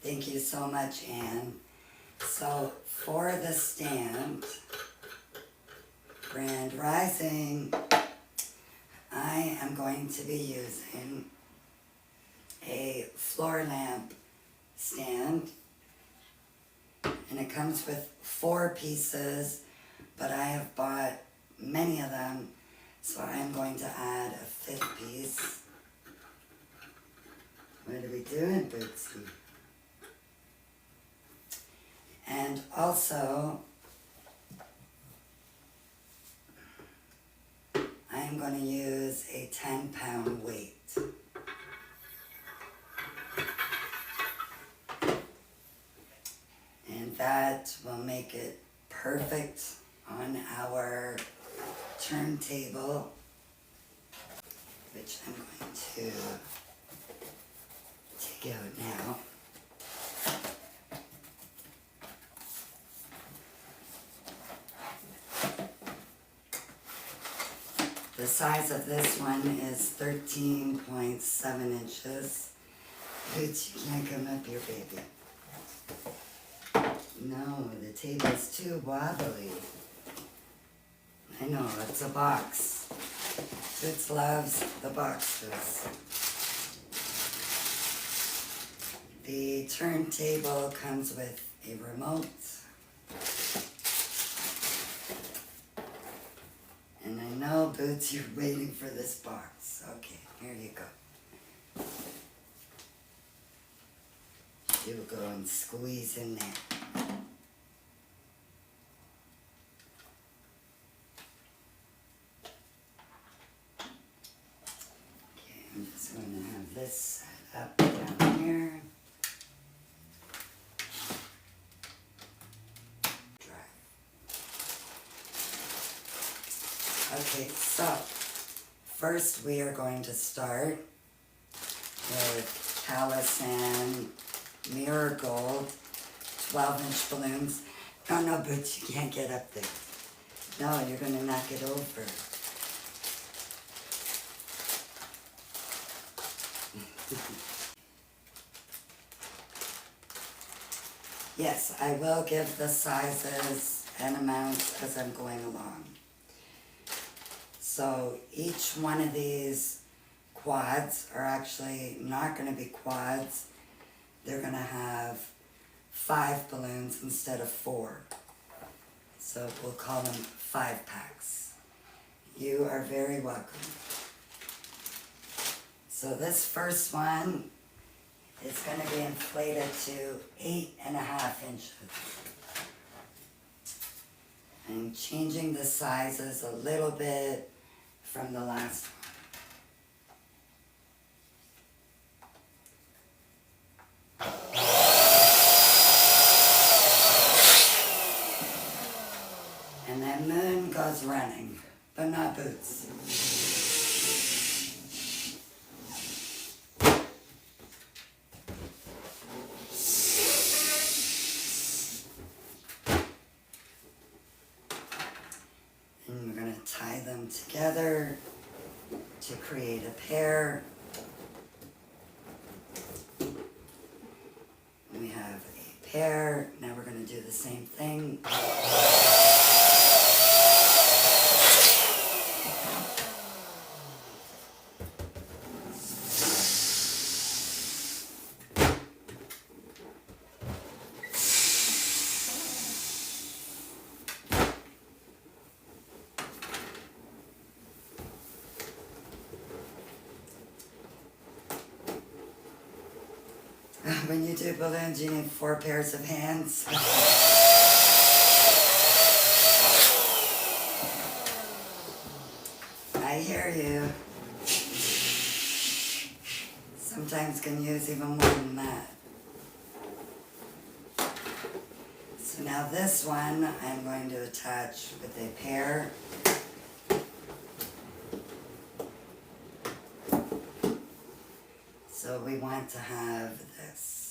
Thank you so much, Anne. So for the stand, Grand Rising, I am going to be using a floor lamp stand, and it comes with 4 pieces, but I have bought many of them, so I'm going to add a 5th piece. What are we doing, Bootsy? And also, I'm going to use a 10-pound weight. And that will make it perfect on our turntable, which I'm going to take out now. The size of this one is 13.7 inches. Boots, you can't come up here, baby. No, the table's too wobbly. I know, it's a box. Boots loves the boxes. The turntable comes with a remote. And I know, Boots, you're waiting for this box. Okay, here you go. You go and squeeze in there. Okay, I'm just going to have this set up down here. Okay, so first we are going to start with Kalisan Mirror Gold 12-inch balloons. No, Boots, you can't get up there. No, you're going to knock it over. Yes, I will give the sizes and amounts as I'm going along. So each one of these quads are actually not going to be quads. They're going to have 5 balloons instead of 4. So we'll call them 5-packs. You are very welcome. So this first one is going to be inflated to 8.5 inches. I'm changing the sizes a little bit from the last one. And then Moon goes running, but not Boots. And we're going to tie them together to create a pair. We have a pair. Now we're going to do the same thing. When you do balloons, you need 4 pairs of hands. I hear you. Sometimes can use even more than that. So now this one I'm going to attach with a pair. So we want to have this.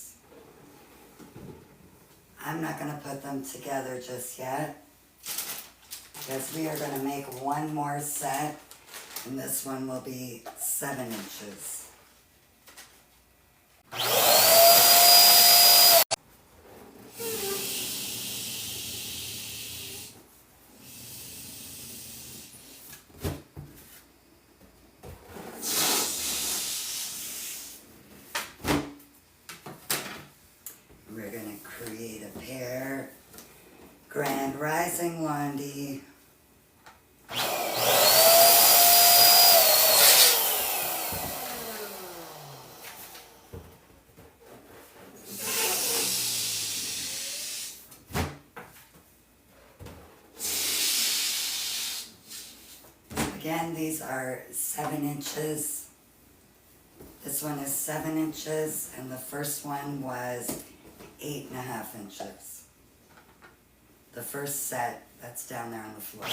I'm not going to put them together just yet, because we are going to make one more set, and this one will be 7 inches. Again, these are 7 inches. This one is 7 inches, and the first one was 8.5 inches. The first set that's down there on the floor.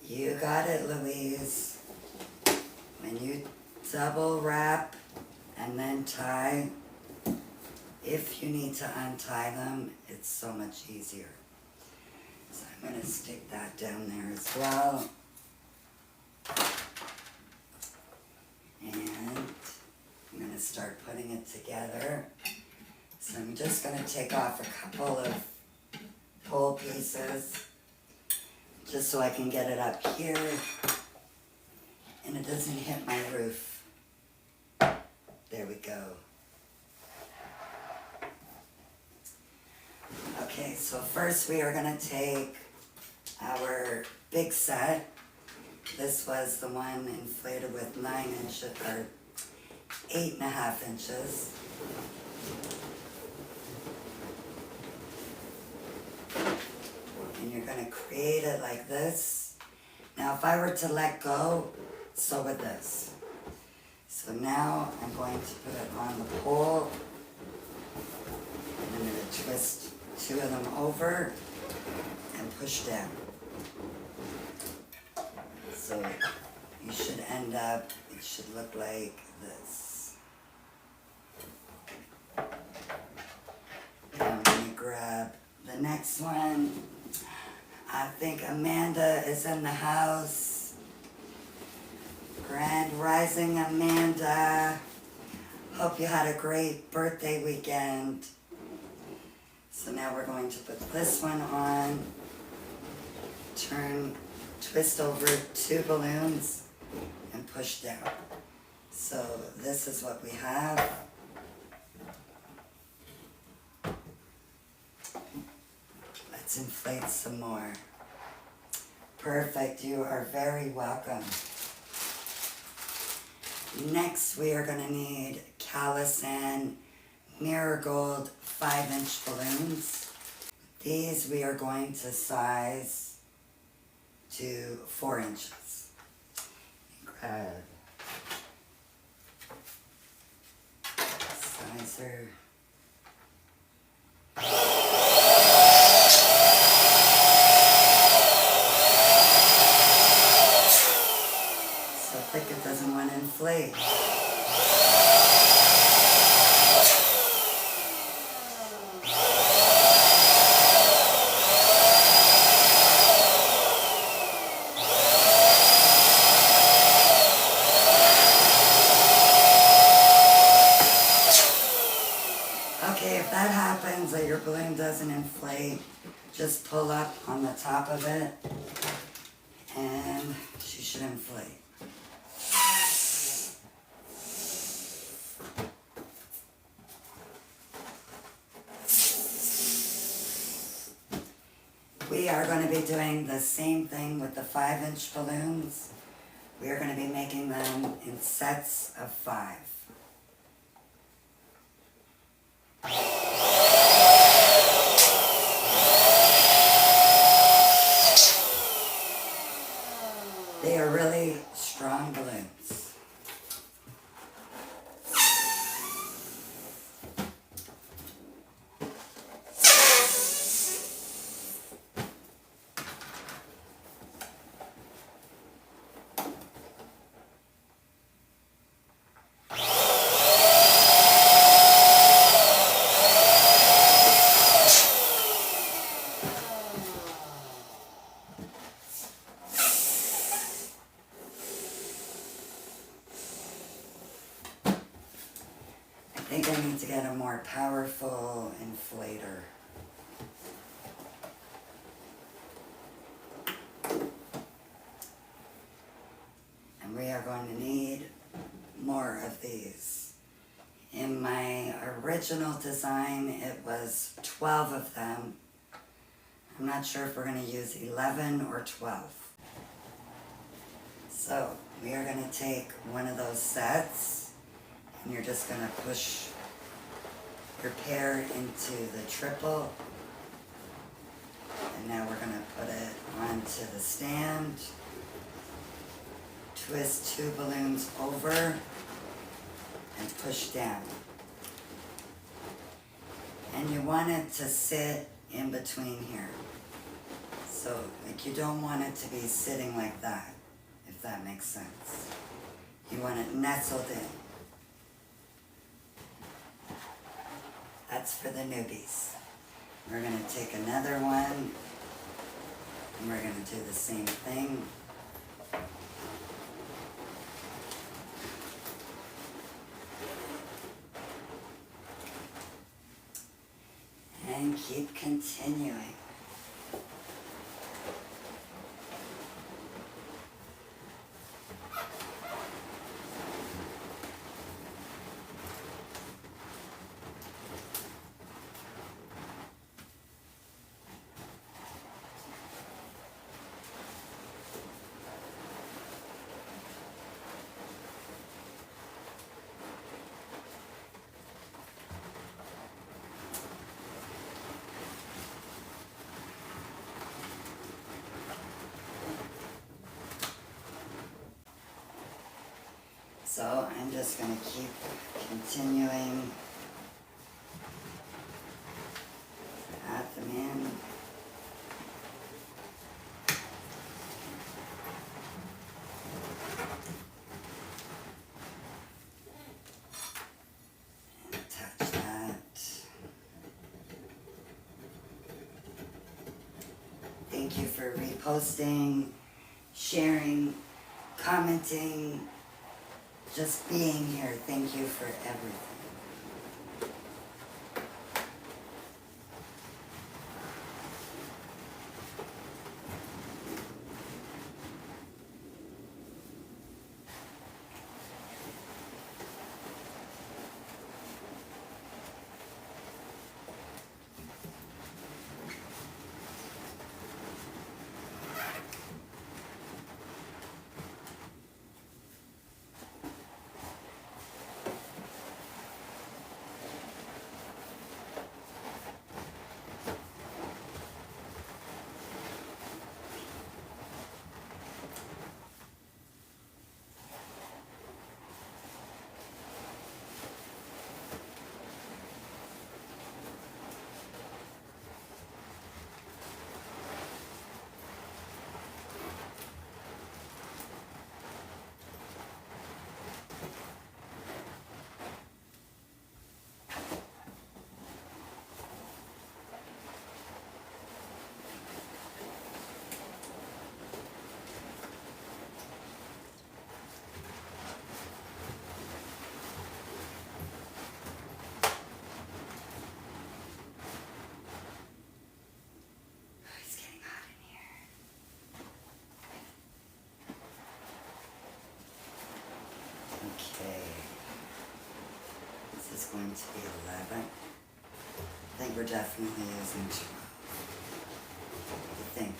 You got it, Louise. When you double wrap and then tie, if you need to untie them, it's so much easier. So I'm going to stick that down there as well. And I'm going to start putting it together. So I'm just going to take off a couple of pole pieces, just so I can get it up here and it doesn't hit my roof. There we go. Okay, so first we are going to take our big set. This was the one inflated with 9 inches, or 8.5 inches. And you're going to create it like this. Now if I were to let go, so would this. So now I'm going to put it on the pole. And I'm going to twist 2 of them over and push down. So you should end up, it should look like this. Now I'm going to grab the next one. I think Amanda is in the house. Grand Rising, Amanda. Hope you had a great birthday weekend. So now we're going to put this one on. Twist over 2 balloons and push down. So this is what we have. Let's inflate some more. Perfect, you are very welcome. Next we are going to need Kalisan Marigold 5-inch balloons. These we are going to size to 4 inches. Grab sizer. So thick it doesn't want to inflate. Okay, if that happens, that your balloon doesn't inflate, just pull up on the top of it and she should inflate. We are going to be doing the same thing with the 5-inch balloons. We are going to be making them in sets of 5. They are really strong balloons. I think I need to get a more powerful inflator. And we are going to need more of these. In my original design, it was 12 of them. I'm not sure if we're going to use 11 or 12. So we are going to take one of those sets, and you're just going to push your pair into the triple. And now we're going to put it onto the stand. Twist 2 balloons over and push down. And you want it to sit in between here. So, like, you don't want it to be sitting like that, if that makes sense. You want it nestled in. That's for the newbies. We're going to take another one, and we're going to do the same thing. And keep continuing. So I'm just going to keep continuing. Add them in. And attach that. Thank you for reposting, sharing, commenting, just being here. Thank you for everything. Okay, this is going to be 11. I think we're definitely using 12. I think.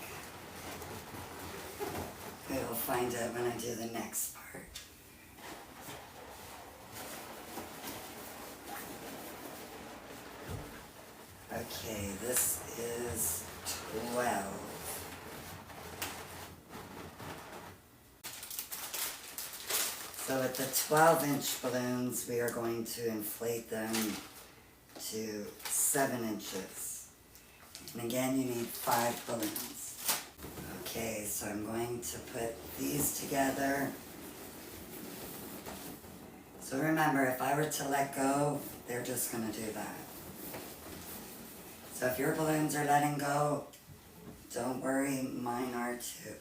We'll find out when I do the next part. Okay, this is 12. So with the 12-inch balloons, we are going to inflate them to 7 inches. And again, you need 5 balloons. Okay, so I'm going to put these together. So remember, if I were to let go, they're just going to do that. So if your balloons are letting go, don't worry, mine are too.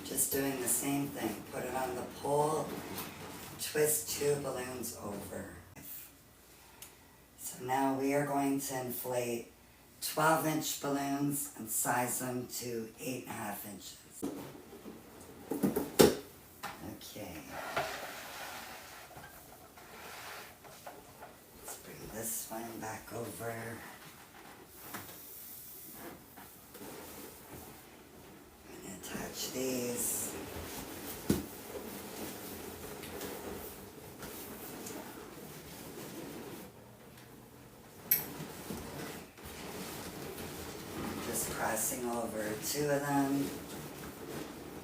Just doing the same thing. Put it on the pole, twist 2 balloons over. So now we are going to inflate 12-inch balloons and size them to 8.5 inches. Okay. Let's bring this one back over. I'm going to attach these. Just crossing over 2 of them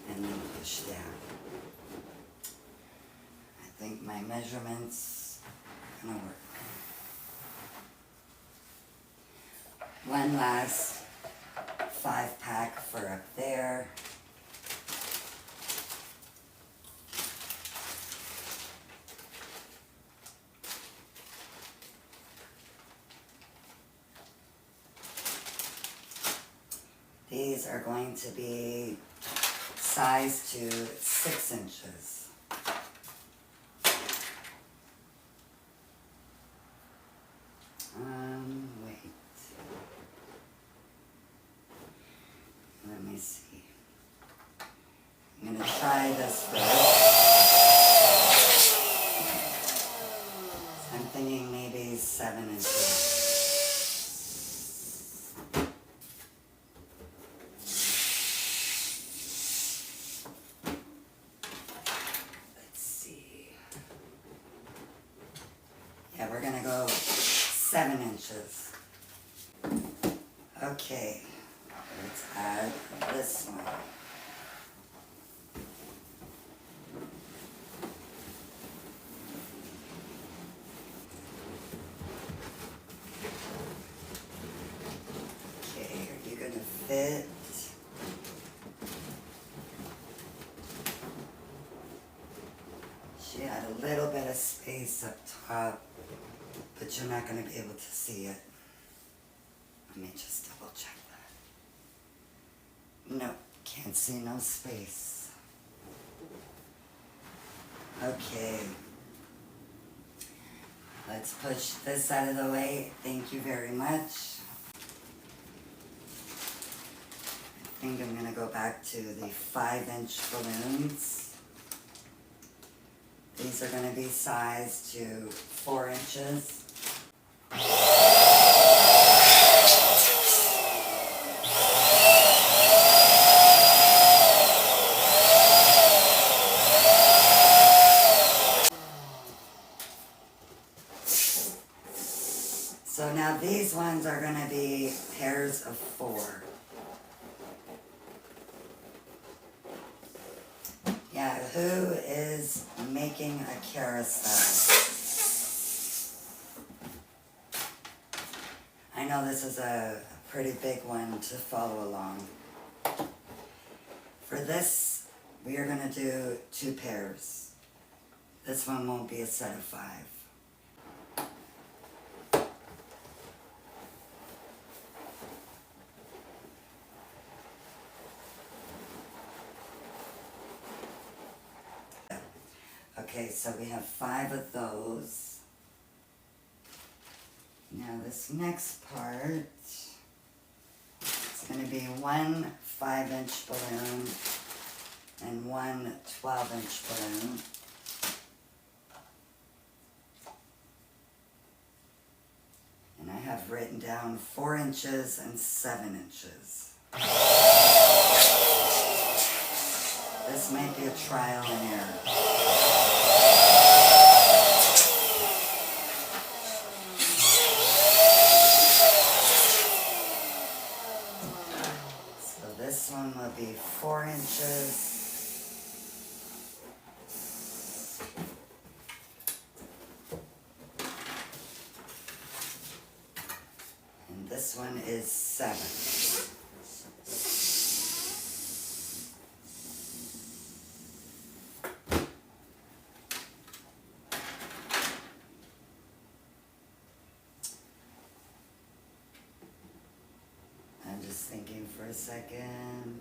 and then push down. I think my measurements are going to work. One last 5-pack for up there. These are going to be sized to 6 inches. Wait. Let me see. I'm going to try this first. I'm thinking maybe 7 inches. Yeah, we're gonna go 7 inches. Okay, let's add this one. Okay, are you gonna fit? She had a little bit of space up top, but you're not going to be able to see it. Let me just double check that. No, can't see no space. Okay. Let's push this out of the way. Thank you very much. I think I'm going to go back to the 5-inch balloons. These are going to be sized to 4 inches. So now these ones are going to be pairs of 4. Yeah, who is making a carousel? I know this is a pretty big one to follow along. For this, we are going to do 2 pairs. This one won't be a set of 5. Okay, so we have 5 of those. Now this next part, it's going to be 1 5-inch balloon and 1 12-inch balloon. And I have written down 4 inches and 7 inches. This might be a trial and error. This one will be 4 inches. And this one is 7. I'm just thinking for a second.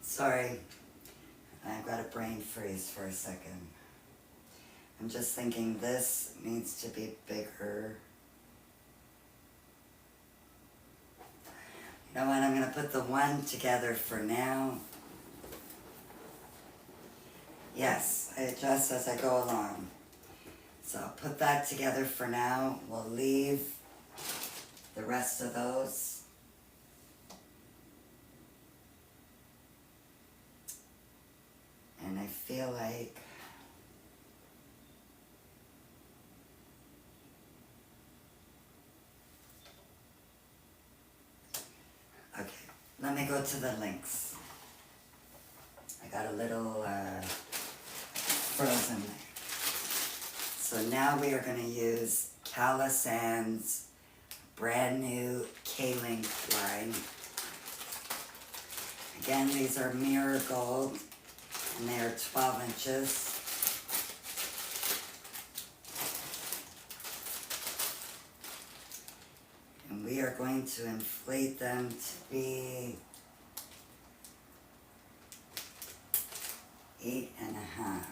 Sorry, I've got a brain freeze for a second. I'm just thinking this needs to be bigger. You know what, I'm going to put the one together for now. Yes, I adjust as I go along. So I'll put that together for now. We'll leave the rest of those. And I feel like okay, let me go to the links. I got a little frozen there. So now we are going to use Kalisan's brand new K-Link line. Again, these are mirror gold and they are 12 inches. And we are going to inflate them to be 8.5.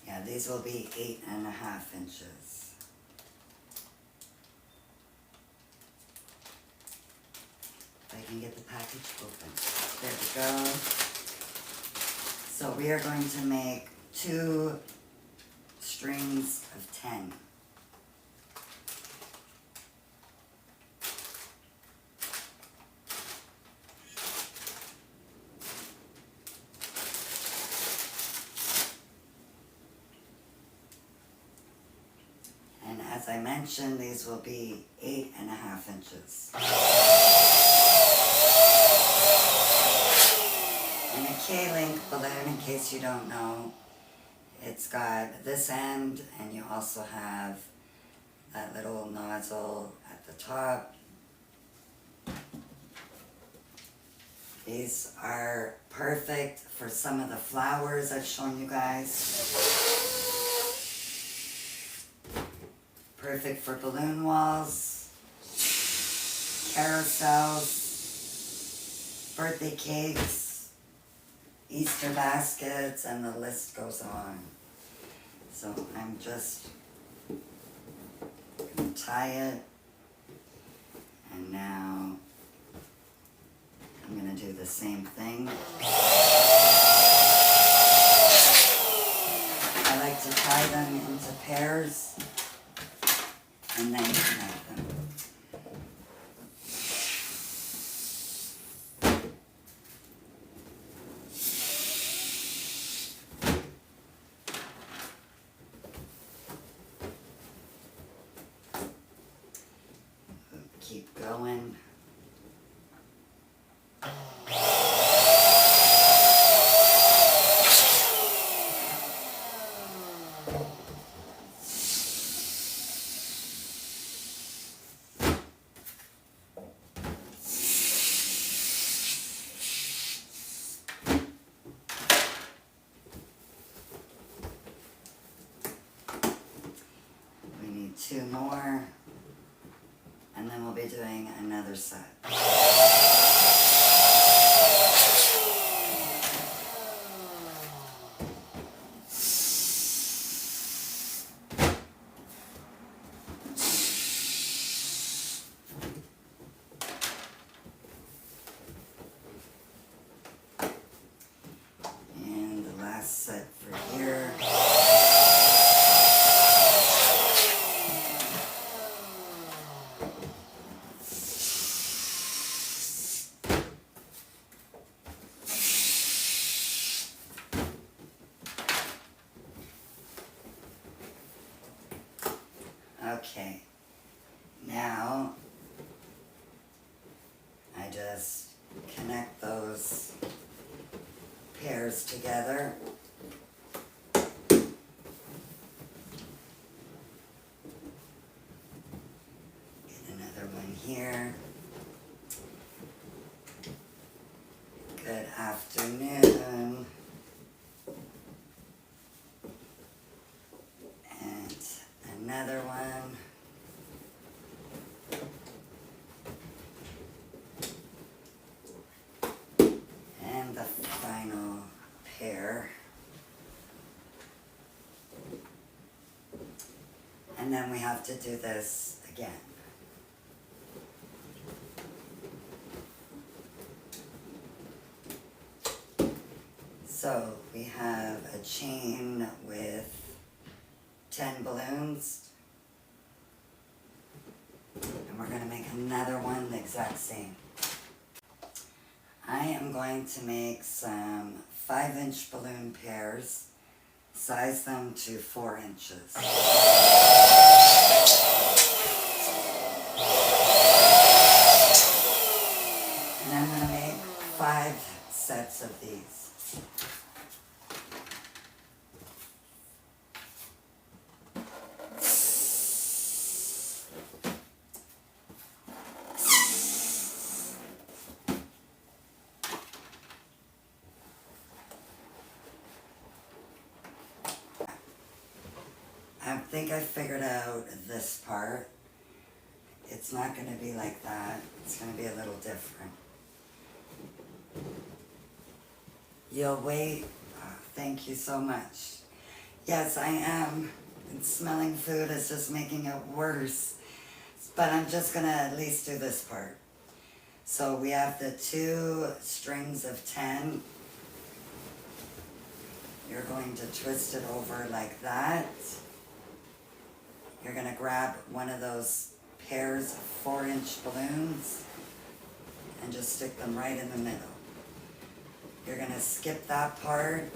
Yeah, these will be 8.5 inches. If I can get the package open. There we go. So we are going to make 2 strings of 10. And as I mentioned, these will be 8.5 inches. And a K-Link balloon, in case you don't know, it's got this end, and you also have that little nozzle at the top. These are perfect for some of the flowers I've shown you guys. Perfect for balloon walls, carousels, birthday cakes, Easter baskets, and the list goes on. So I'm just going to tie it, and now I'm going to do the same thing. I like to tie them into pairs and then connect them. Keep going. We need 2 more. And then we'll be doing another set. And the last set for here. Okay, now I just connect those pairs together. Get another one here. Good afternoon. And another one. And the And then we have to do this again. So we have a chain with 10 balloons. And we're going to make another one the exact same. I am going to make some 5-inch balloon pairs. Size them to 4 inches. And I'm going to make 5 sets of these. I think I figured out this part. It's not going to be like that. It's going to be a little different. You'll wait. Oh, thank you so much. Yes, I am. And smelling food is just making it worse. But I'm just going to at least do this part. So we have the 2 strings of 10. You're going to twist it over like that. You're going to grab one of those pairs of 4-inch balloons and just stick them right in the middle. You're going to skip that part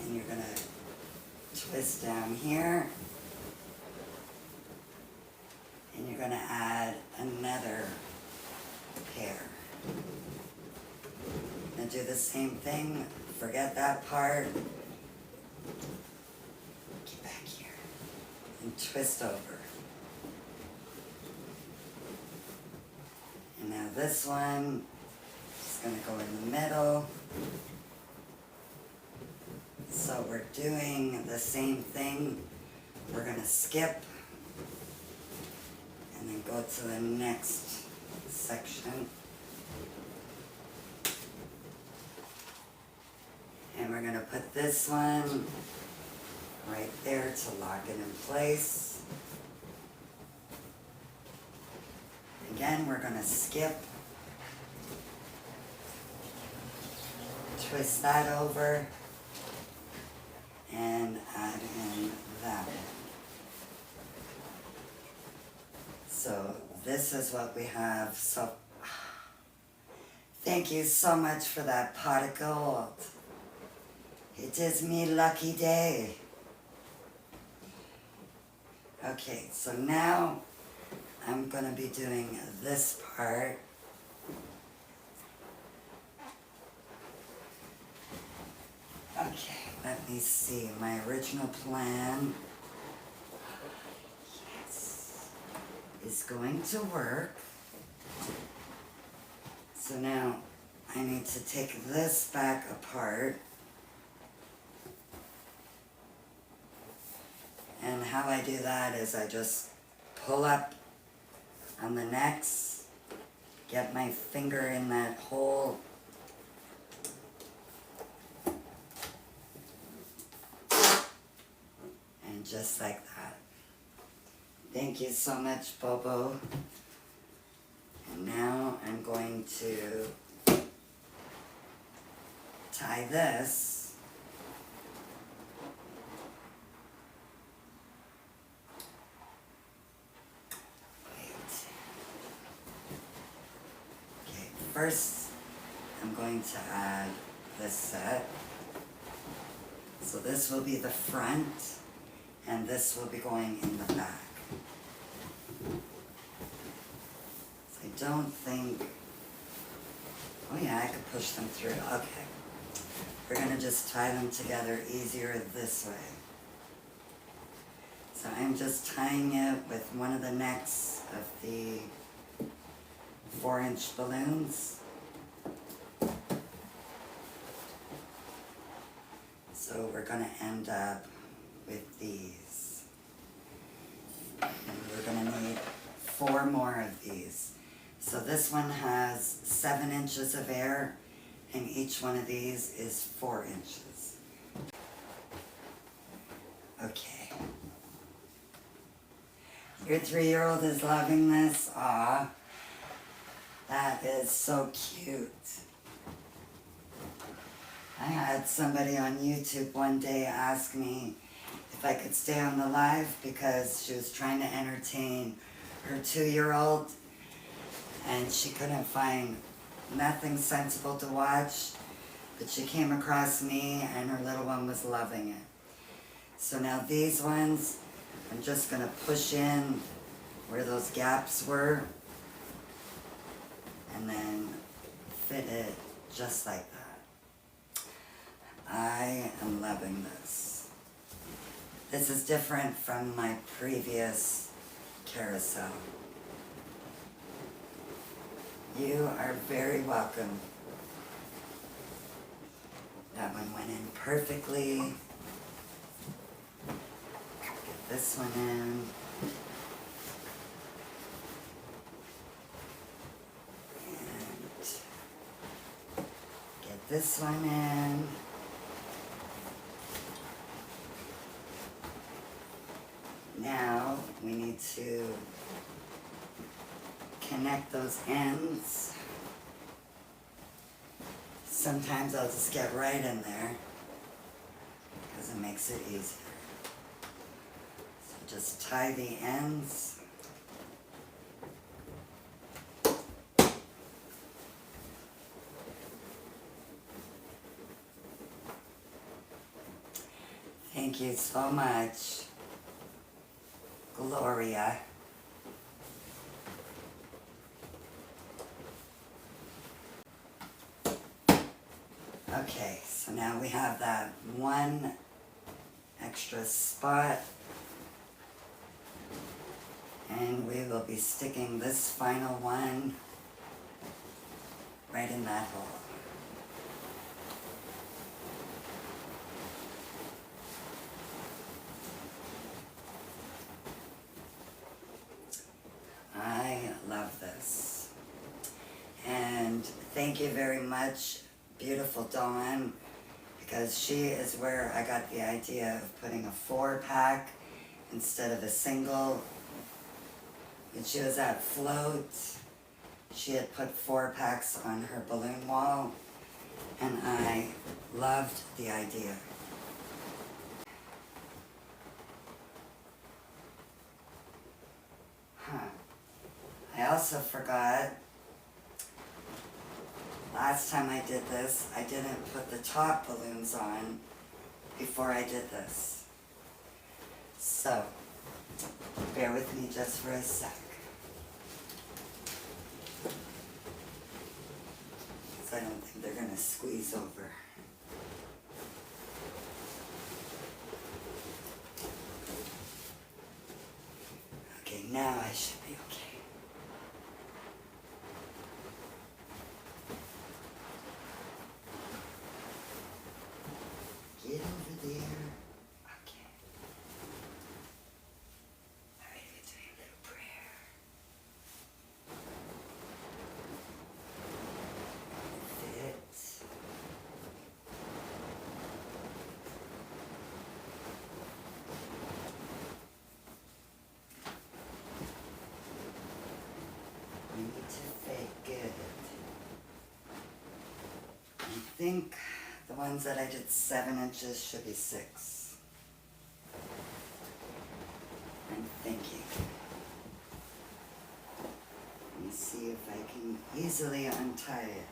and you're going to twist down here and you're going to add another pair. Now do the same thing, forget that part. And twist over. And now this one is going to go in the middle. So we're doing the same thing. We're going to skip and then go to the next section. And we're going to put this one right there to lock it in place. Again, we're going to skip, twist that over, and add in that one. So this is what we have. So thank you so much for that pot of gold. It is me lucky day. Okay, so now I'm going to be doing this part. Okay, let me see. My original plan, yes, is going to work. So now I need to take this back apart. And how I do that is I just pull up on the necks, get my finger in that hole, and just like that. Thank you so much, Bobo. And now I'm going to tie this. First, I'm going to add this set. So this will be the front, and this will be going in the back. So I don't think, oh yeah, I could push them through. Okay. We're going to just tie them together easier this way. So I'm just tying it with one of the necks of the 4-inch balloons. So we're going to end up with these. And we're going to need 4 more of these. So this one has 7 inches of air, and each one of these is 4 inches. Okay. Your 3-year-old is loving this? Aw. That is so cute. I had somebody on YouTube one day ask me if I could stay on the live because she was trying to entertain her 2-year-old and she couldn't find nothing sensible to watch, but she came across me and her little one was loving it. So now these ones, I'm just going to push in where those gaps were and then fit it just like that. I am loving this. This is different from my previous carousel. You are very welcome. That one went in perfectly. Get this one in. And get this one in. Now we need to connect those ends. Sometimes I'll just get right in there because it makes it easier. So just tie the ends. Thank you so much, Gloria. Okay, so now we have that one extra spot and we will be sticking this final one right in that hole. I love this. And thank you very much, beautiful Dawn, because she is where I got the idea of putting a 4-pack instead of a single. When she was at Float, she had put 4-packs on her balloon wall, and I loved the idea. I also forgot, last time I did this, I didn't put the top balloons on before I did this. So, bear with me just for a sec. Because I don't think they're going to squeeze over. Okay, now I should be okay. Get over there. Okay. All right, we're doing a little prayer. Fit. We need to fit good. I think the ones that I did 7 inches should be 6. I'm thinking. Let me see if I can easily untie it.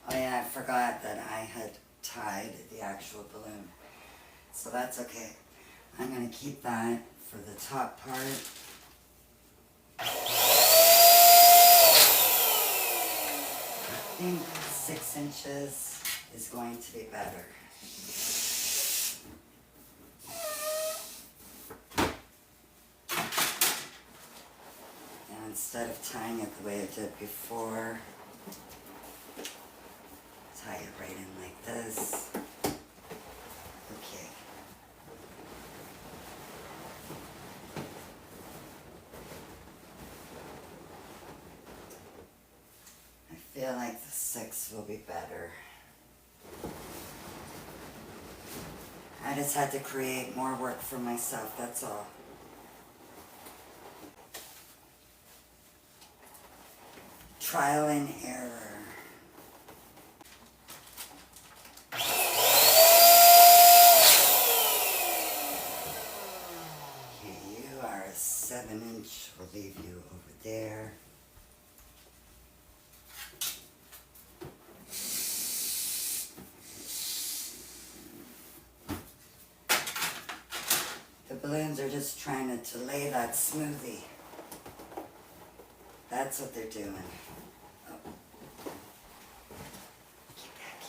Oh yeah, I forgot that I had tied the actual balloon. So that's okay. I'm going to keep that for the top part. I think 6 inches is going to be better. And instead of tying it the way I did before, tie it right in like this. this will be better. I just had to create more work for myself, that's all. Trial and error. Okay, you are a 7-inch. We'll leave you over there. The balloons are just trying to lay that smoothie. That's what they're doing. Oh. Get back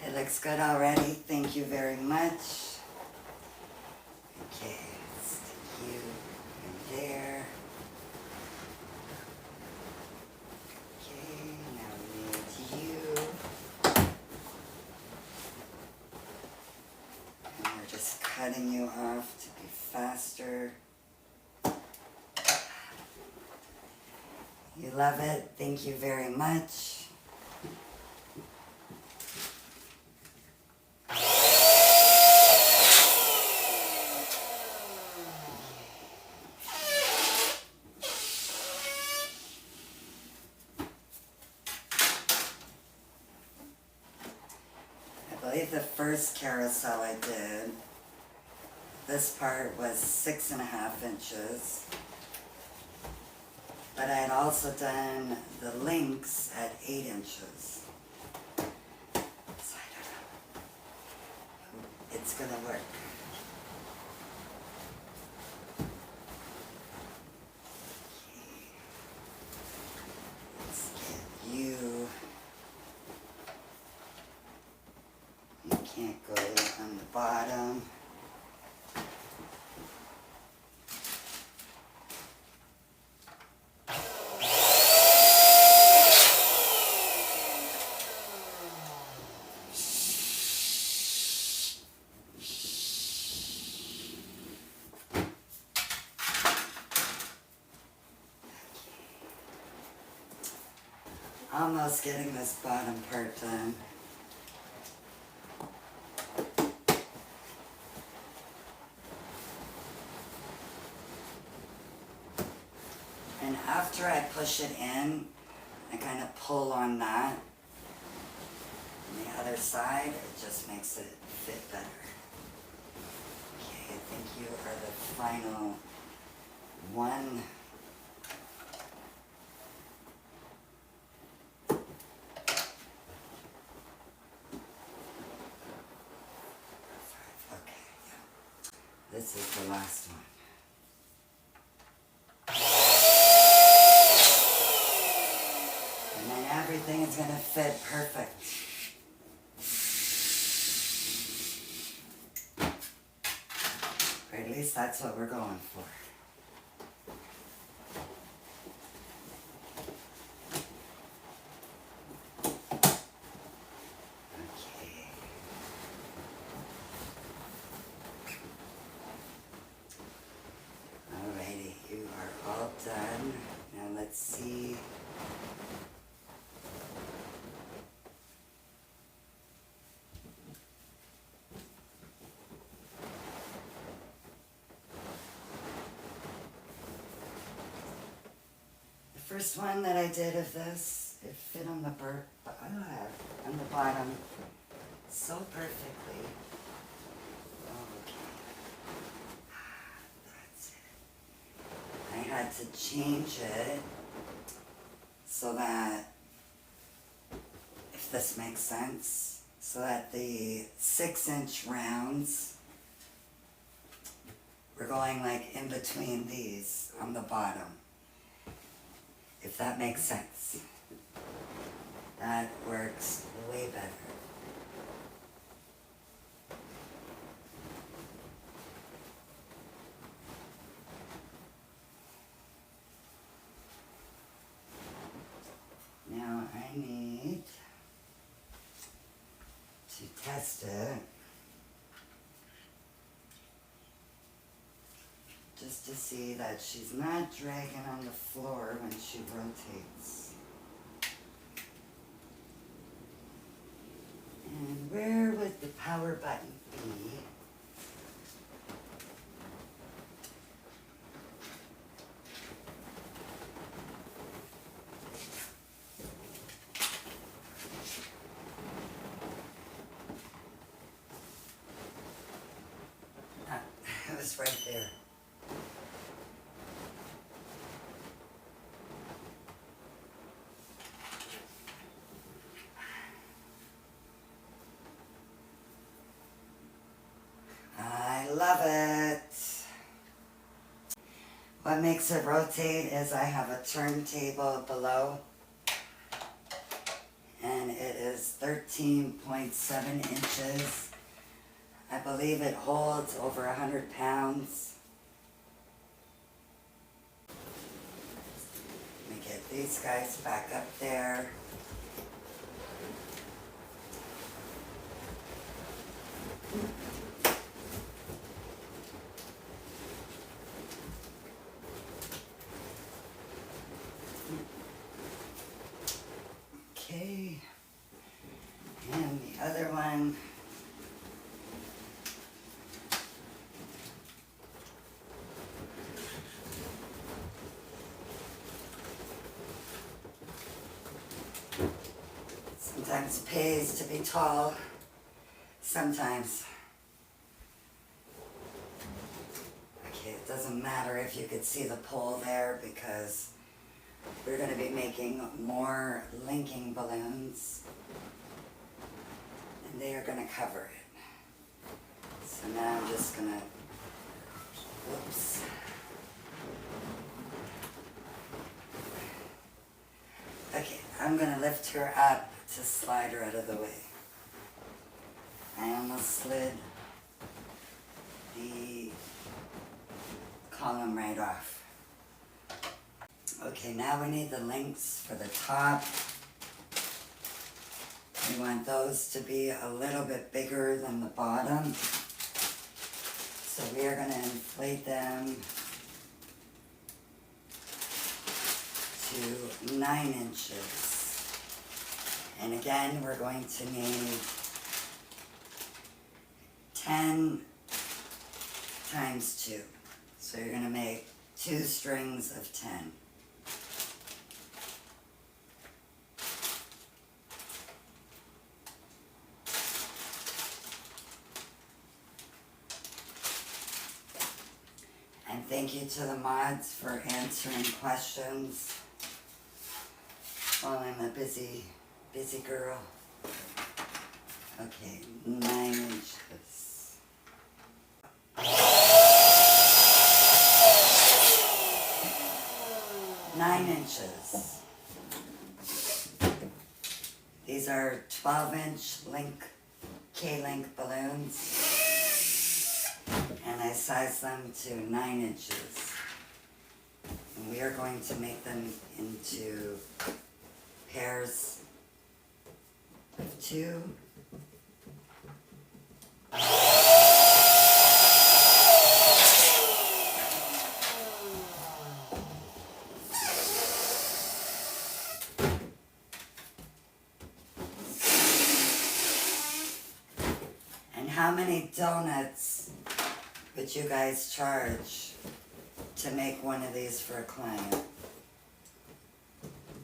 here. It looks good already. Thank you very much. Okay, stick you in there. Okay, now we need you. And we're just cutting you off to be faster. You love it. Thank you very much. I believe the first carousel I did, this part was 6.5 inches. But I had also done the links at 8 inches. So I don't know. It's gonna work. Okay. Let's get you. You can't go on the bottom. Almost getting this bottom part done. And after I push it in, I kind of pull on that. On the other side, it just makes it fit better. Okay, I think you are the final one. Okay, yeah. This is the last one. And then everything is going to fit perfect. Or at least that's what we're going for. Okay. Alrighty, you are all done. Now let's see. The first one that I did of this, it fit on the on the bottom so perfectly. Okay. That's it. I had to change it so that, if this makes sense, so that the 6-inch rounds were going like in between these on the bottom. If that makes sense. That works way better. Now I need to test it. Just to see that she's not dragging on the floor when she rotates. And where would the power button be? It was right there. I love it. What makes it rotate is I have a turntable below, and it is 13.7 inches. I believe it holds over 100 pounds. Let me get these guys back up there. Okay, and the other one. Sometimes it pays to be tall, sometimes. Okay, it doesn't matter if you could see the pole there because we're going to be making more linking balloons and they are going to cover it. So now I'm just going to, whoops. Okay, I'm going to lift her up to slide her out of the way. I almost slid the column right off. Okay, now we need the links for the top. We want those to be a little bit bigger than the bottom. So we are going to inflate them to 9 inches. And again, we're going to need 10 times 2. So you're going to make 2 strings of 10. And thank you to the mods for answering questions while I'm a busy girl. Okay, 9 inches. Nine inches. These are 12-inch K-link balloons, and I size them to 9 inches. And we are going to make them into pairs of 2. And how many donuts would you guys charge to make one of these for a client?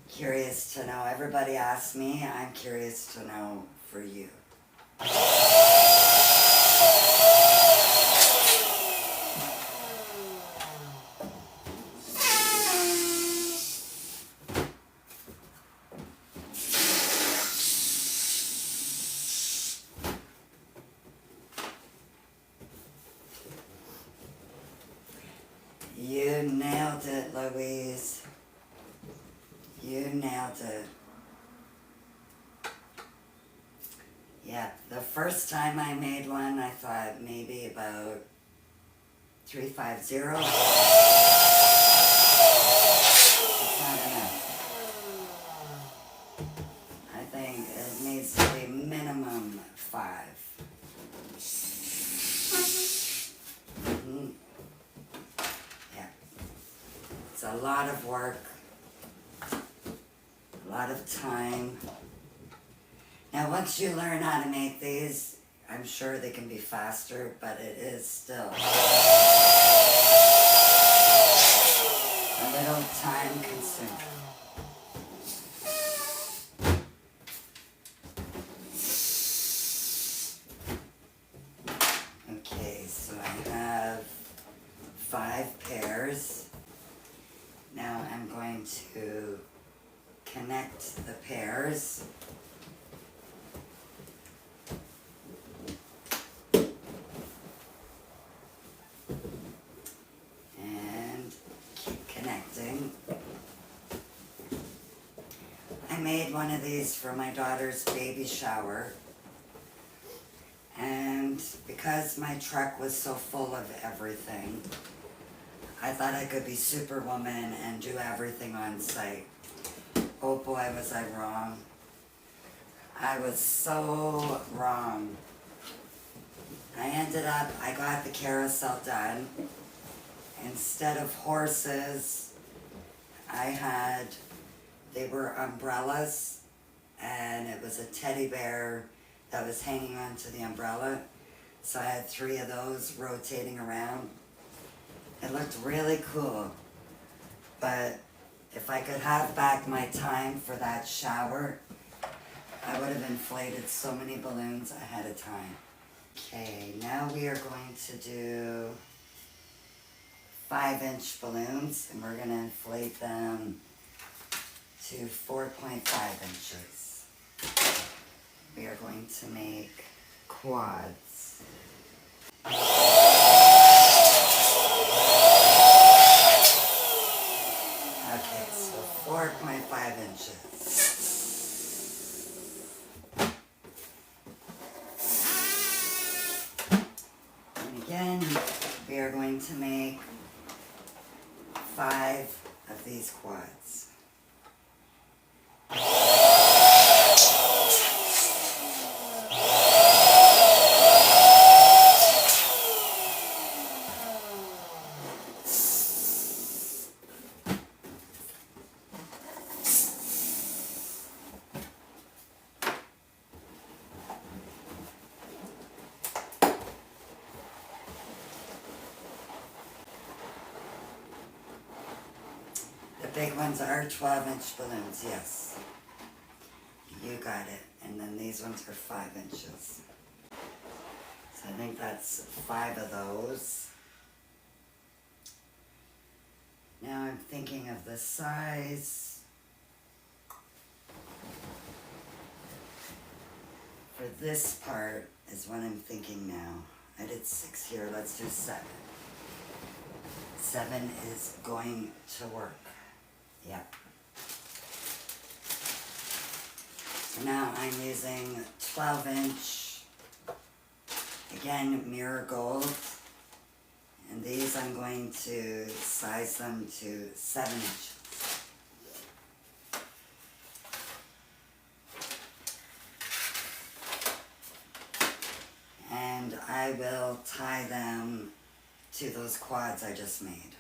Curious to know. Everybody asks me. I'm curious to know for you. You nailed it, Louise. You nailed it. Yeah, the first time I made one, I thought maybe about 350. It's not enough. I think it needs to be minimum 5. a lot of work, a lot of time. Now once you learn how to make these, I'm sure they can be faster, but it is still a little time consuming. Okay, so I have 5 pairs. Now I'm going to connect the pairs. And keep connecting. I made one of these for my daughter's baby shower. And because my truck was so full of everything, I thought I could be Superwoman and do everything on site. Oh boy, was I wrong. I was so wrong. I got the carousel done. Instead of horses, they were umbrellas, and it was a teddy bear that was hanging onto the umbrella. So I had 3 of those rotating around. It looked really cool, but if I could have back my time for that shower, I would have inflated so many balloons ahead of time. Okay, now we are going to do 5-inch balloons, and we're going to inflate them to 4.5 inches. We are going to make quads. Okay, so 4.5 inches. And again, we are going to make 5 of these quads. The big ones are 12-inch balloons, yes. You got it. And then these ones are 5 inches. So I think that's 5 of those. Now I'm thinking of the size. For this part is what I'm thinking now. I did 6 here, let's do 7. 7 is going to work. Yep. So now I'm using 12-inch, again, mirror gold. And these I'm going to size them to 7 inches. And I will tie them to those quads I just made.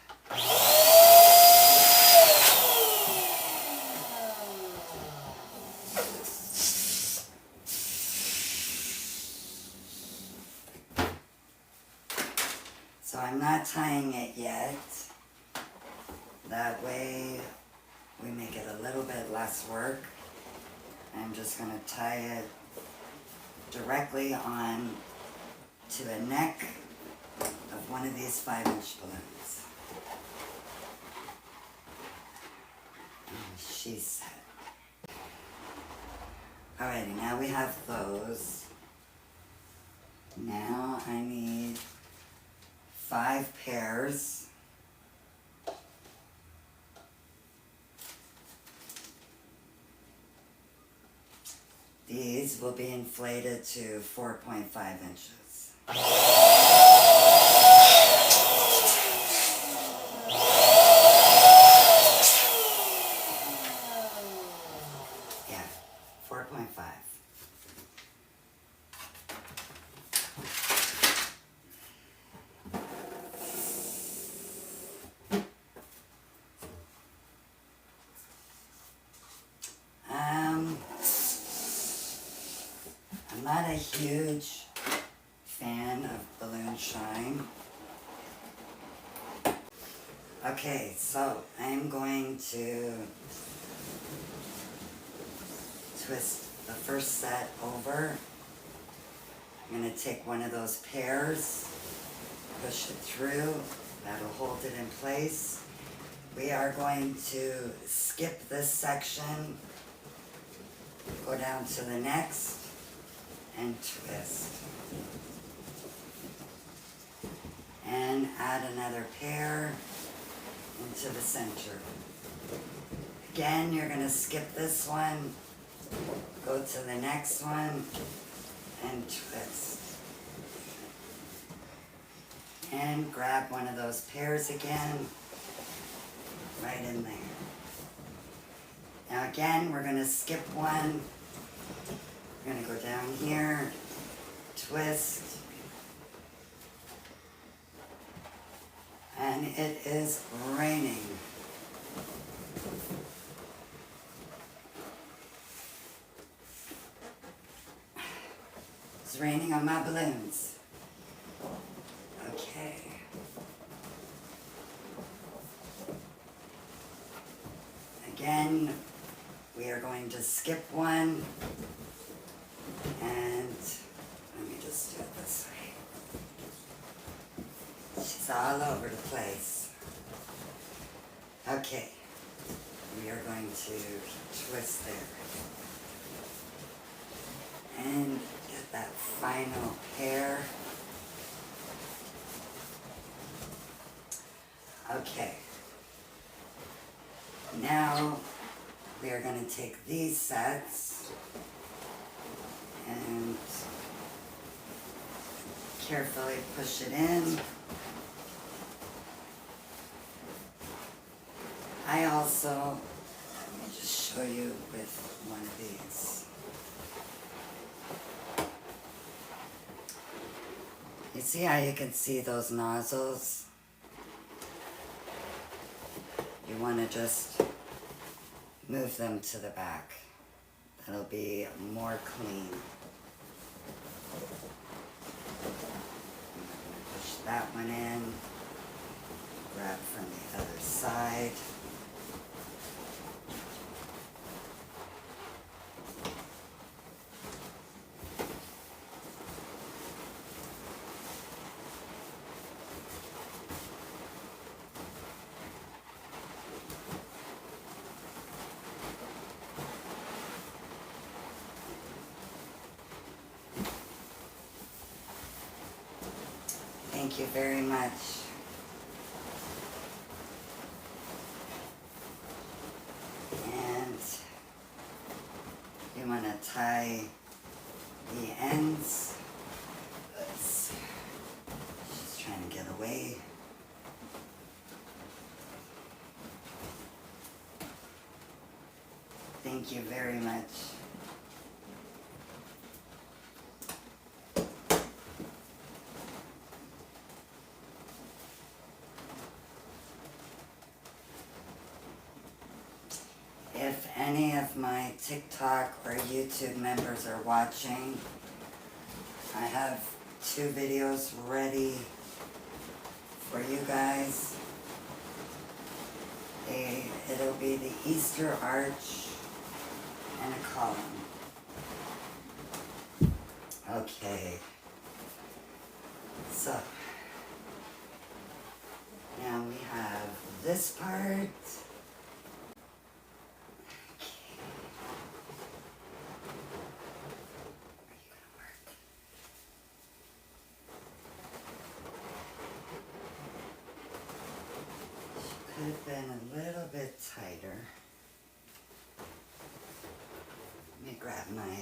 So I'm not tying it yet. That way we make it a little bit less work. I'm just going to tie it directly on to a neck of one of these 5-inch balloons. And she's set. Alrighty, now we have those. Now I need 5 pairs. These will be inflated to 4.5 inches. Yeah, 4.5. not a huge fan of balloon shine. Okay, so I'm going to twist the first set over. I'm going to take one of those pairs, push it through, that'll hold it in place. We are going to skip this section, go down to the next, and twist. And add another pair into the center. Again, you're going to skip this one, go to the next one, and twist. And grab one of those pairs again, right in there. Now again, we're going to skip one. We're going to go down here, twist, and it is raining. It's raining on my balloons. Okay. Again, we are going to skip one, and let me just do it this way. She's all over the place. Okay, we are going to twist there. And get that final pair. Okay. Now we are going to take these sets and carefully push it in. I also, let me just show you with one of these. You see how you can see those nozzles? You want to just move them to the back. That'll be more clean. Push that one in. Grab from the other side. Thank you very much. And you want to tie the ends. Oops. She's trying to get away. Thank you very much. If any of my TikTok or YouTube members are watching, I have 2 videos ready for you guys. It'll be the Easter arch and a column. Okay. So, now we have this part. Could have been a little bit tighter. Let me grab my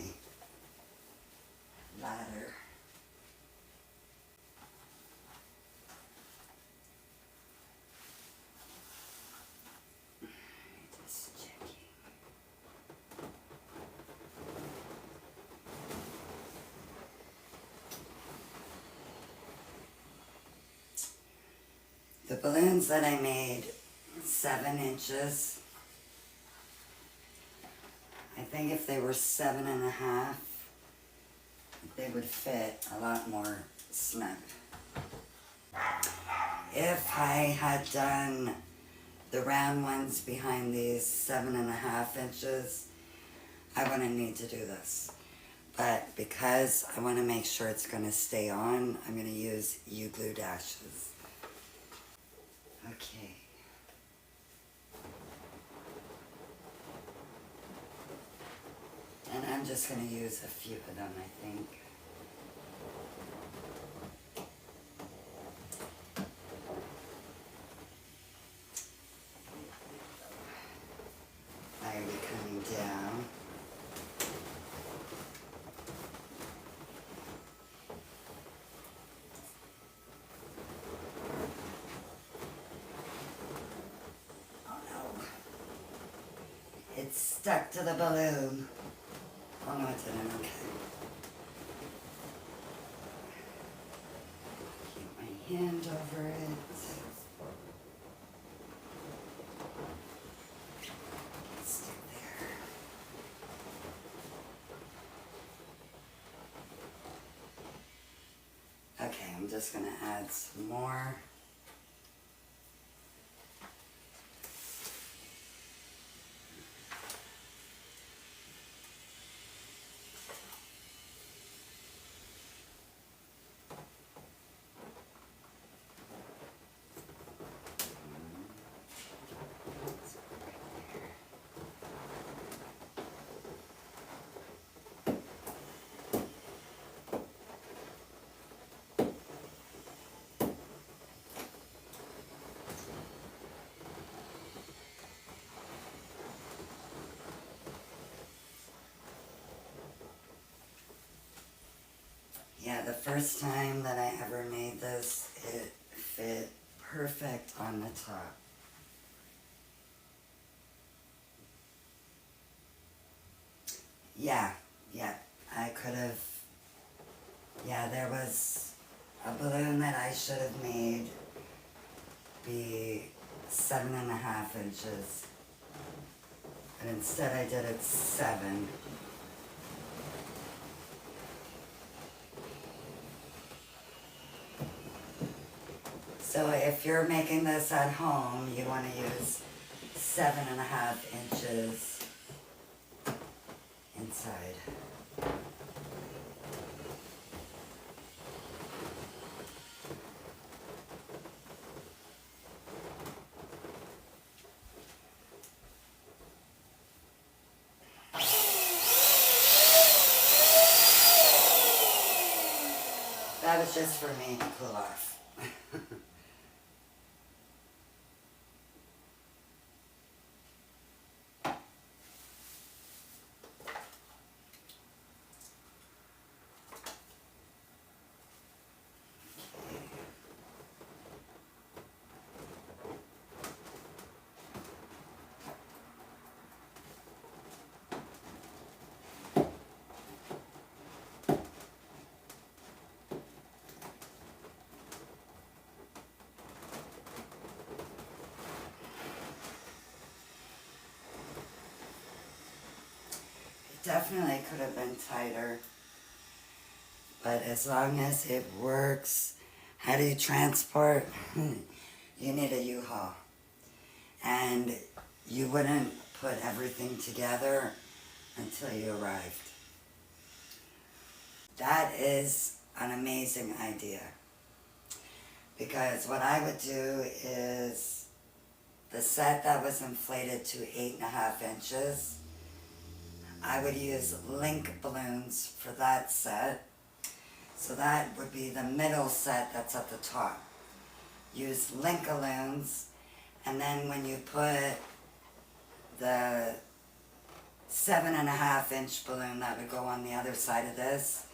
ladder. Just checking. The balloons that I made, 7 inches. I think if they were 7.5, they would fit a lot more snug. If I had done the round ones behind these 7.5 inches, I wouldn't need to do this. But because I want to make sure it's going to stay on, I'm going to use U-glue dashes. Okay. And I'm just going to use a few of them, I think. I will be coming down. Oh no. It's stuck to the balloon. Oh no, it didn't. Okay. Keep my hand over it. Stick there. Okay, I'm just gonna add some more. Yeah, the first time that I ever made this, it fit perfect on the top. Yeah, I could have, yeah, there was a balloon that I should have made be 7.5 inches. But instead I did it 7. So if you're making this at home, you want to use 7.5 inches inside. That was just for me to cool off. Definitely could have been tighter, but as long as it works. How do you transport? You need a U-Haul, and you wouldn't put everything together until you arrived. That is an amazing idea, because what I would do is the set that was inflated to 8.5 inches, I would use link balloons for that set. So that would be the middle set that's at the top. Use link balloons, and then when you put the 7.5 inch balloon that would go on the other side of this,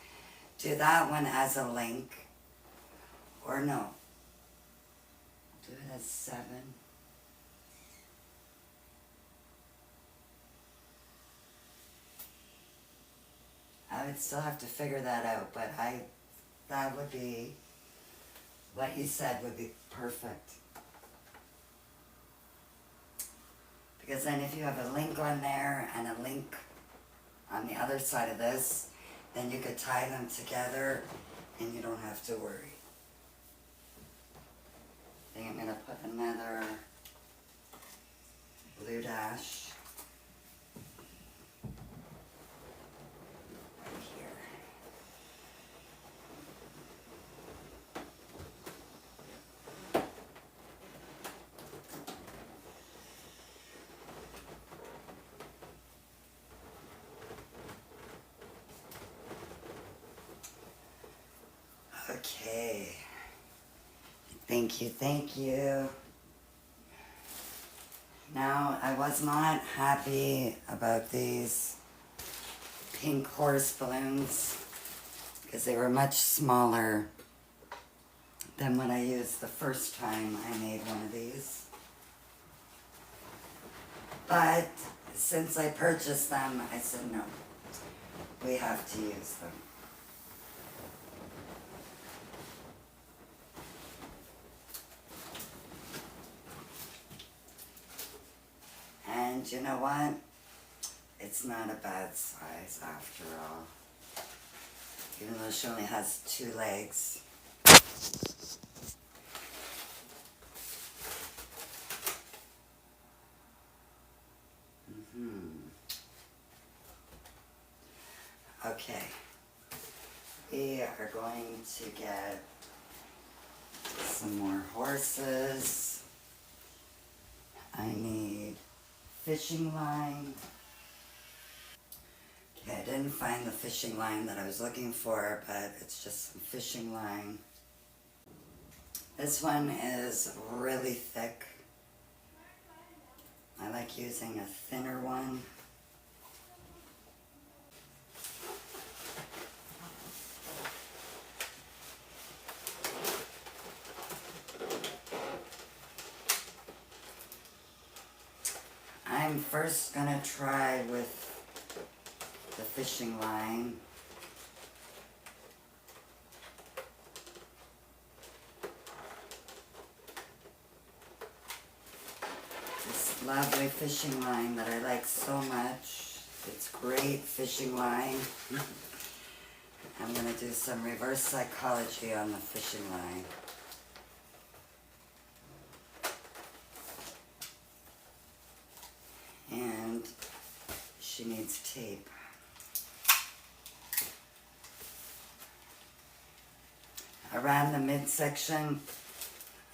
do that one as a link, or no, do it as 7. I would still have to figure that out, but that would be, what you said would be perfect. Because then if you have a link on there and a link on the other side of this, then you could tie them together and you don't have to worry. I think I'm going to put another blue dash right here. Okay. Thank you, thank you. Now, I was not happy about these pink horse balloons because they were much smaller than what I used the first time I made one of these. But since I purchased them, I said no, we have to use them. And you know what? It's not a bad size after all. Even though she only has 2 legs. Okay. We are going to get some more horses. I need fishing line. Okay, I didn't find the fishing line that I was looking for, but it's just some fishing line. This one is really thick. I like using a thinner one. I'm first gonna try with the fishing line. This lovely fishing line that I like so much. It's great fishing line. I'm gonna do some reverse psychology on the fishing line. And she needs tape. Around the midsection,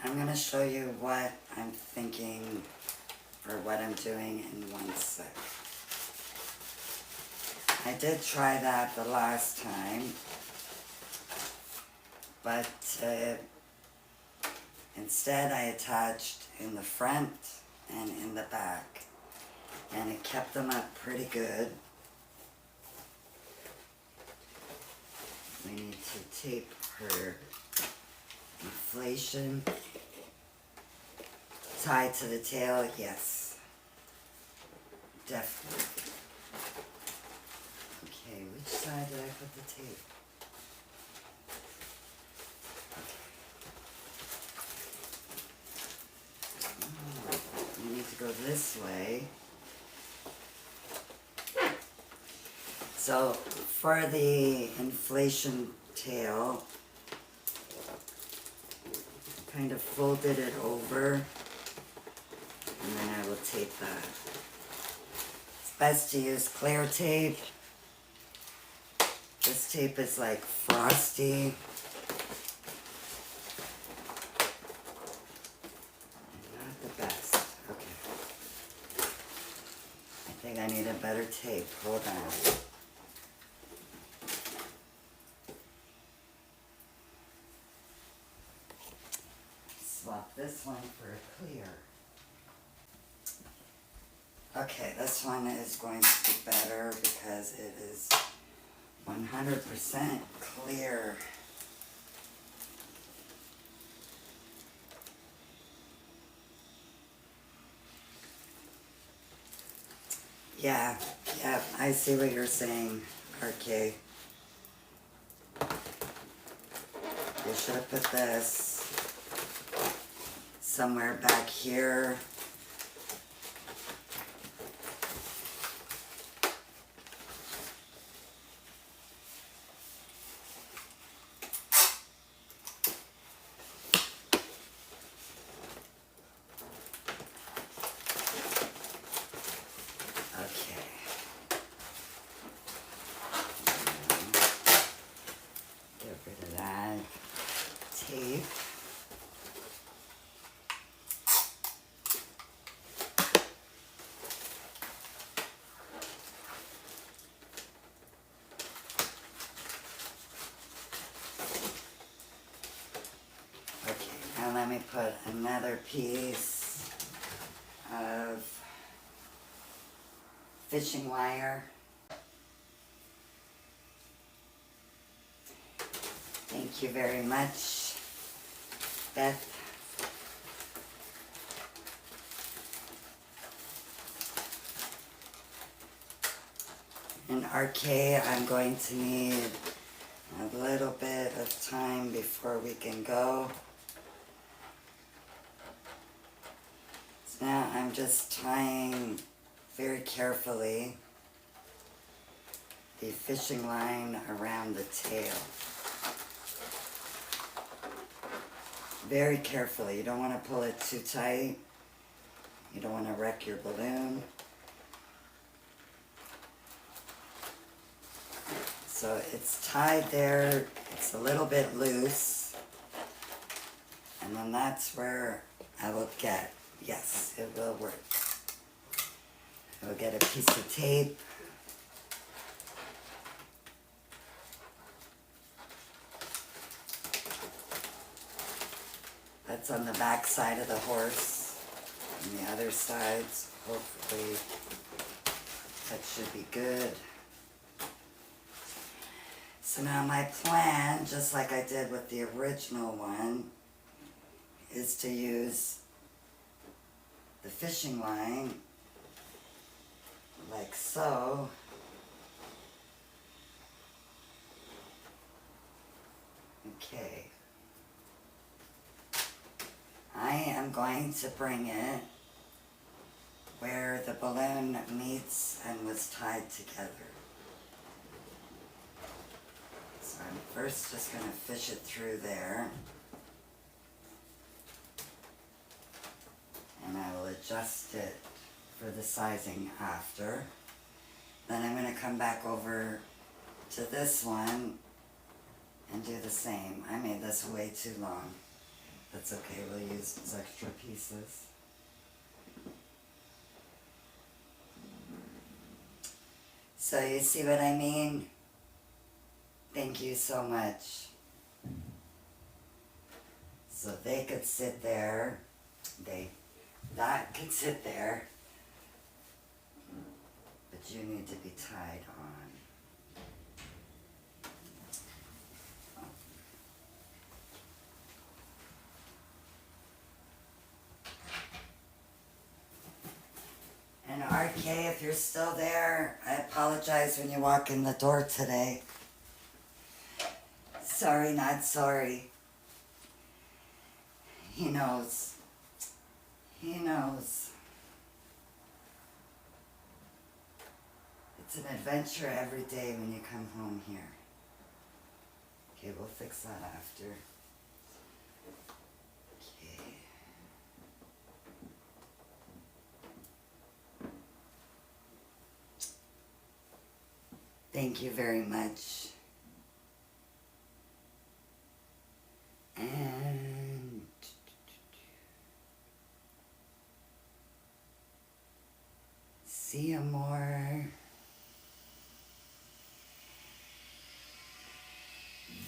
I'm going to show you what I'm thinking or what I'm doing in 1 sec. I did try that the last time, but instead I attached in the front and in the back, and it kept them up pretty good. We need to tape her inflation. Tied to the tail, yes. Definitely. Okay, which side did I put the tape? Oh, we need to go this way. So for the inflation tail, kind of folded it over, and then I will tape that. It's best to use clear tape. This tape is like frosty. Not the best. Okay. I think I need a better tape. Hold on. Swap this one for a clear. Okay, this one is going to be better because it is 100% clear. Yeah, I see what you're saying, RK. You should have put this somewhere back here. tape. Okay, now let me put another piece of fishing wire. Thank you very much, Beth. And RK, I'm going to need a little bit of time before we can go. So now I'm just tying very carefully the fishing line around the tail. Very carefully. You don't want to pull it too tight. You don't want to wreck your balloon. So it's tied there. It's a little bit loose. And then that's where I will get, yes, it will work. I will get a piece of tape. That's on the back side of the horse. And the other sides, hopefully, that should be good. So now my plan, just like I did with the original one, is to use the fishing line like so. Okay. I am going to bring it where the balloon meets and was tied together. So I'm first just going to fish it through there. And I will adjust it for the sizing after. Then I'm going to come back over to this one and do the same. I made this way too long. That's okay, we'll use these extra pieces. So you see what I mean? Thank you so much. So they could sit there, that could sit there, but you need to be tied on. And RK, if you're still there, I apologize when you walk in the door today. Sorry, not sorry. He knows. He knows. It's an adventure every day when you come home here. Okay, we'll fix that after. Okay. Thank you very much. And see you more.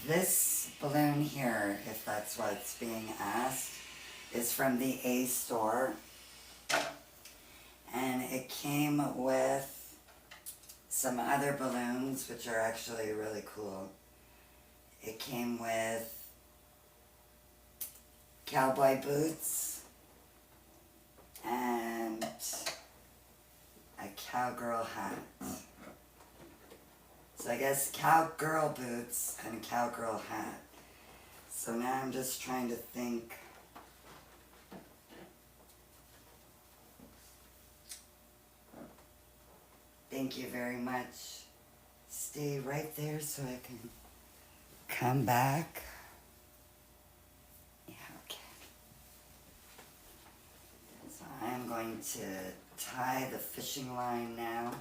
This balloon here, if that's what's being asked, is from the A store. And it came with some other balloons, which are actually really cool. It came with cowboy boots and a cowgirl hat. So I guess cowgirl boots and cowgirl hat. So now I'm just trying to think. Thank you very much. Stay right there so I can come back. Yeah, okay. So I'm going to tie the fishing line now.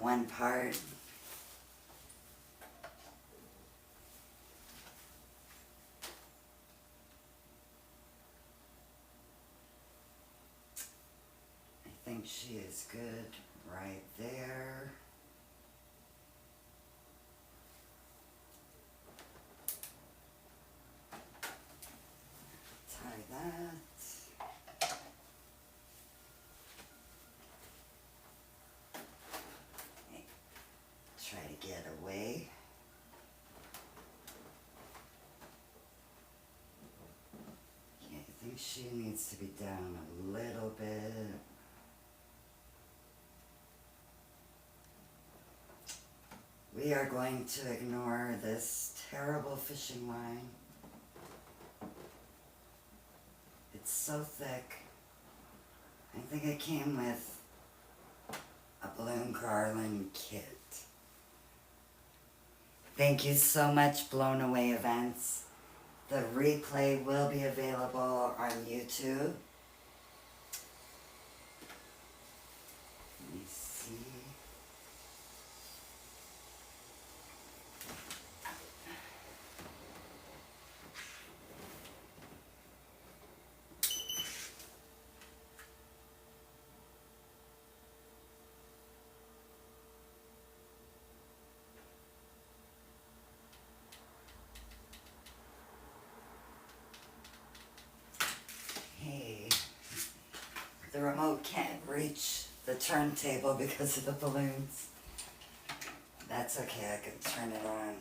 one part. I think she is good right there. Tie that. Try to get away. Okay, I think she needs to be down a little bit. We are going to ignore this terrible fishing line. It's so thick. I think it came with a balloon garland kit. Thank you so much, Blown Away Events. The replay will be available on YouTube. Let me see. Hey, the remote can't reach the turntable because of the balloons. That's okay, I can turn it on.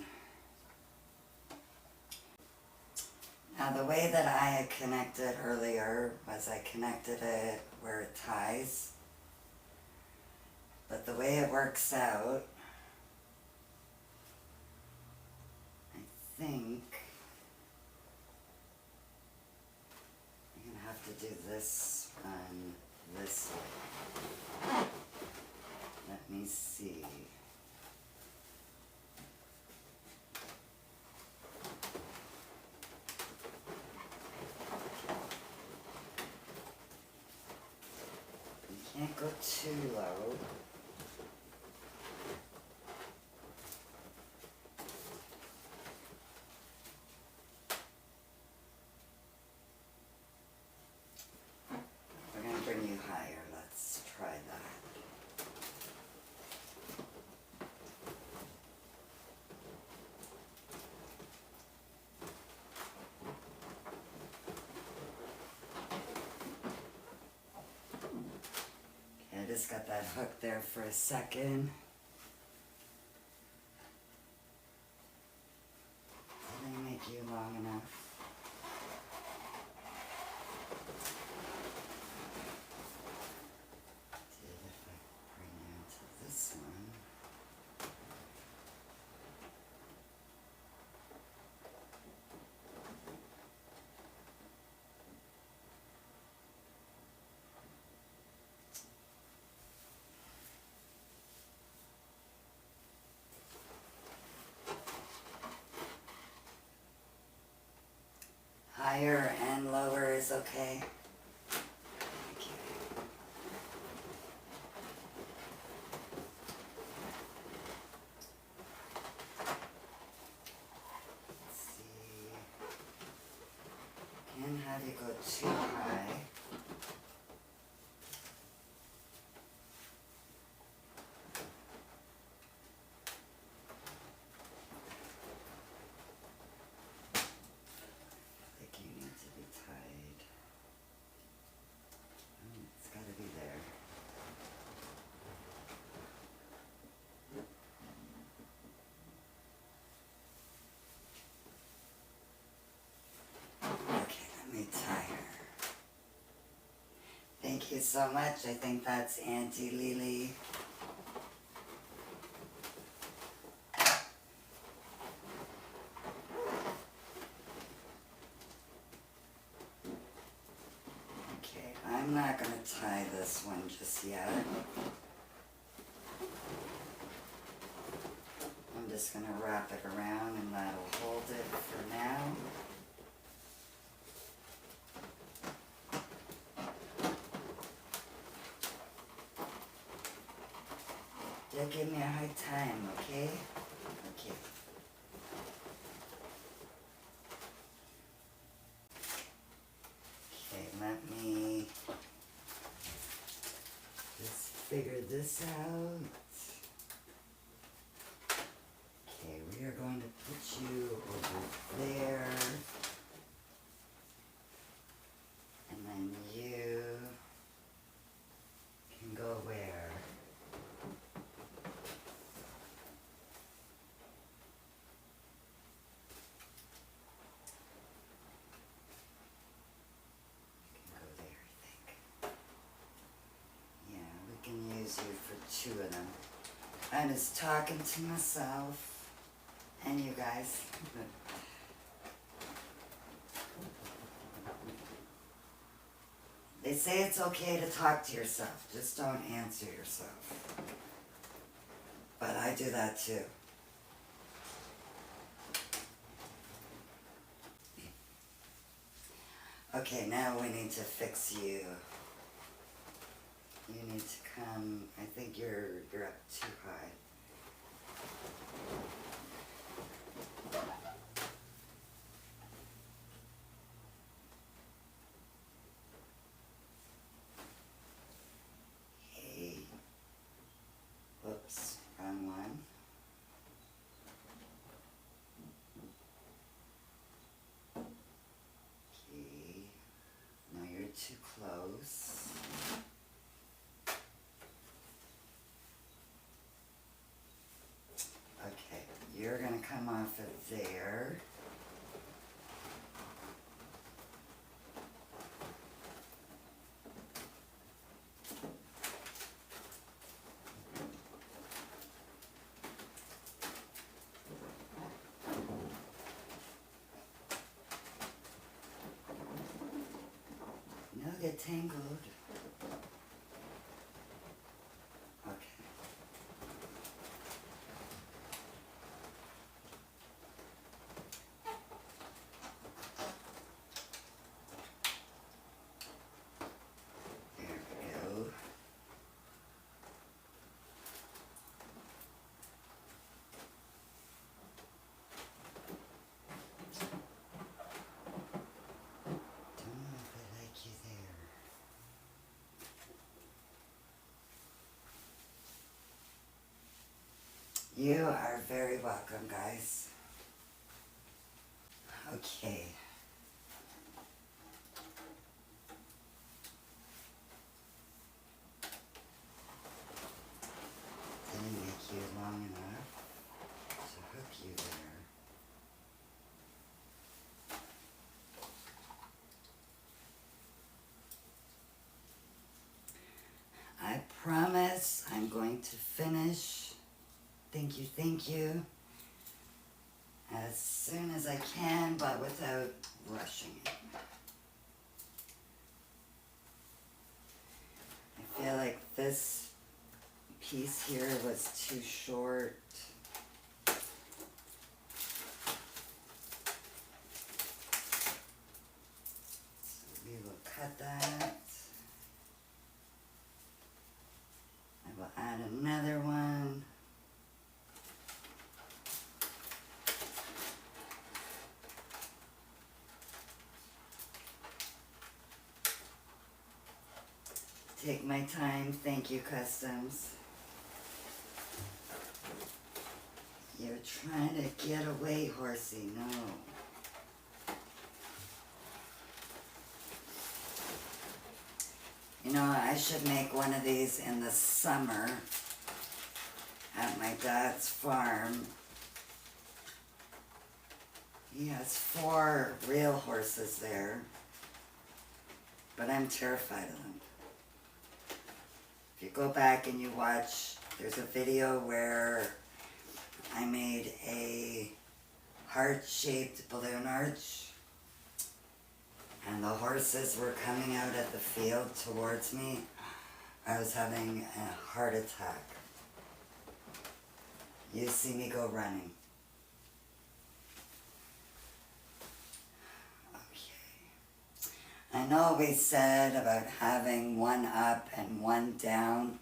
Now the way that I had connected earlier was I connected it where it ties. But the way it works out, I think I'm gonna have to do this on this way. Let me see. You can't go too low. We're gonna bring you higher. Let's try that. Okay, I just got that hook there for a second. Did I make you long enough? Did if I bring you to this one? Higher and lower is okay. Thank you. Let's see. Can't have you go too high. I think you need to be tied. Oh, it's got to be there. Okay, let me tie her. Thank you so much. I think that's Auntie Lily. Okay, I'm not going to tie this one just yet. I'm just going to wrap it around and that'll hold it for now. Don't give me a hard time, okay? Okay. Okay, let me just figure this out. Okay, we are going to put you over there. And then you can go where? You can go there, I think. Yeah, we can use you for two of them. I'm just talking to myself and you guys. They say it's okay to talk to yourself, just don't answer yourself. But I do that too. Okay, now we need to fix you. You need to come, I think you're up too high. Hey. Whoops, wrong one. Okay. No, you're too close. Okay, you're gonna come off of there. No, get tangled. Okay. There we go. Don't know if I like you there. You are very welcome, guys. Okay. Didn't make you long enough to hook you there. I promise I'm going to finish. Thank you. As soon as I can, but without rushing it. I feel like this piece here was too short. So we will cut that. I will add another one. Take my time, thank you, Customs. You're trying to get away, horsey, no. You know, I should make one of these in the summer at my dad's farm. He has 4 real horses there, but I'm terrified of them. If you go back and you watch, there's a video where I made a heart-shaped balloon arch and the horses were coming out at the field towards me. I was having a heart attack. You see me go running. I know we said about having one up and one down,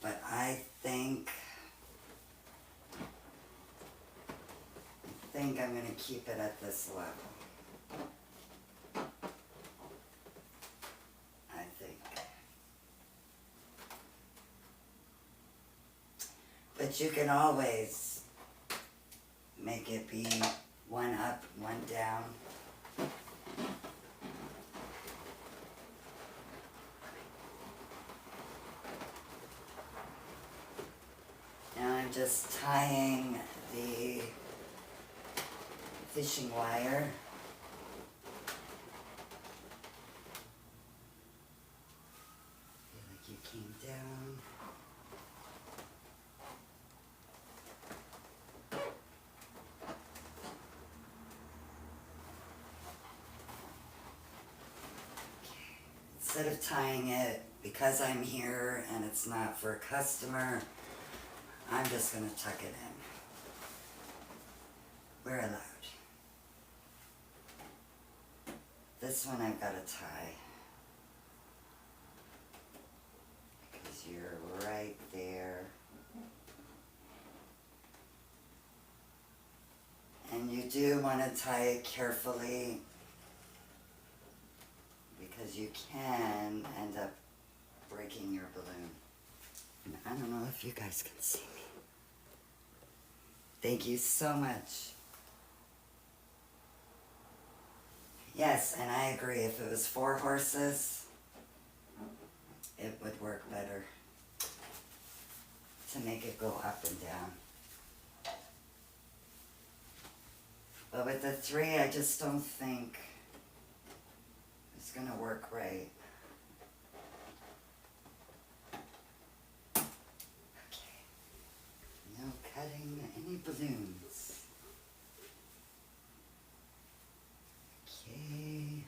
but I think I'm going to keep it at this level. I think. But you can always make it be one up, one down. Now I'm just tying the fishing wire. Feel like you came down. Instead of tying it, because I'm here and it's not for a customer, I'm just going to tuck it in. We're allowed. This one I've got to tie. Because you're right there. And you do want to tie it carefully, because you can end up breaking your balloon. And I don't know if you guys can see me. Thank you so much. Yes, and I agree. If it was 4 horses, it would work better to make it go up and down. But with the 3, I just don't think it's going to work right. Okay. No cutting any balloons. Okay.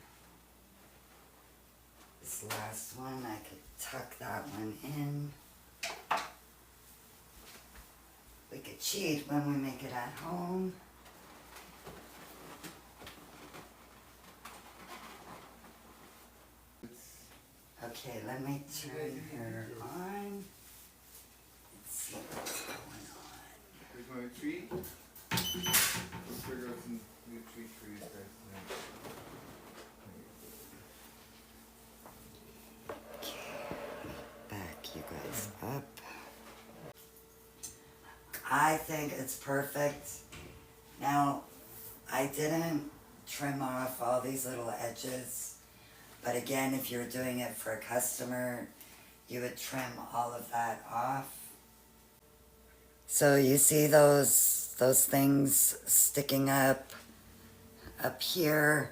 This last one, I could tuck that one in. We could cheat when we make it at home. Okay, let me turn her on. Let's see what's going on. There's my treat. Let's figure out some new treats for you guys tonight. Okay, back you guys up. I think it's perfect. Now, I didn't trim off all these little edges. But again, if you're doing it for a customer, you would trim all of that off. So you see those things sticking up here?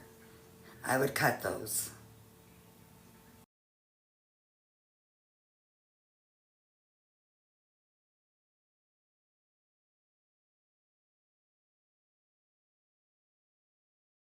I would cut those.